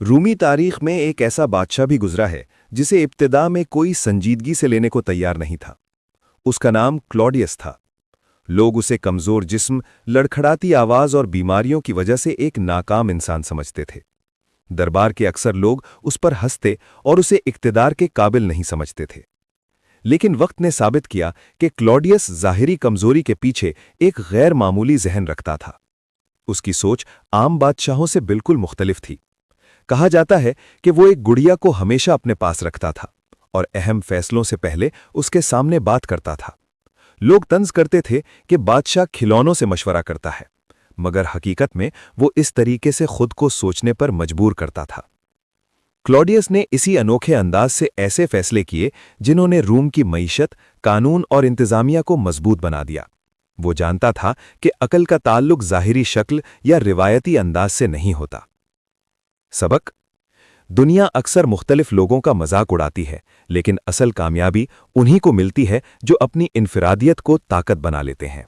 رومی تاریخ میں ایک ایسا بادشاہ بھی گزرا ہے جسے ابتدا میں کوئی سنجیدگی سے لینے کو تیار نہیں تھا۔ اس کا نام کلاڈیس تھا۔ لوگ اسے کمزور جسم، لڑکھڑاتی آواز اور بیماریوں کی وجہ سے ایک ناکام انسان سمجھتے تھے۔ دربار کے اکثر لوگ اس پر ہنستے اور اسے اقتدار کے قابل نہیں سمجھتے تھے۔ لیکن وقت نے ثابت کیا کہ کلاڈیس ظاہری کمزوری کے پیچھے ایک غیر معمولی ذہن رکھتا تھا۔ اس کی سوچ عام بادشاہوں سے بالکل مختلف تھی۔ کہا جاتا ہے کہ وہ ایک گڑیا کو ہمیشہ اپنے پاس رکھتا تھا اور اہم فیصلوں سے پہلے اس کے سامنے بات کرتا تھا۔ لوگ طنز کرتے تھے کہ بادشاہ کھلونوں سے مشورہ کرتا ہے، مگر حقیقت میں وہ اس طریقے سے خود کو سوچنے پر مجبور کرتا تھا۔ کلاڈیس نے اسی انوکھے انداز سے ایسے فیصلے کیے جنہوں نے روم کی معیشت، قانون اور انتظامیہ کو مضبوط بنا دیا۔ وہ جانتا تھا کہ عقل کا تعلق ظاہری شکل یا روایتی انداز سے نہیں ہوتا۔ سبق: دنیا اکثر مختلف لوگوں کا مذاق اڑاتی ہے، لیکن اصل کامیابی انہی کو ملتی ہے جو اپنی انفرادیت کو طاقت بنا لیتے ہیں۔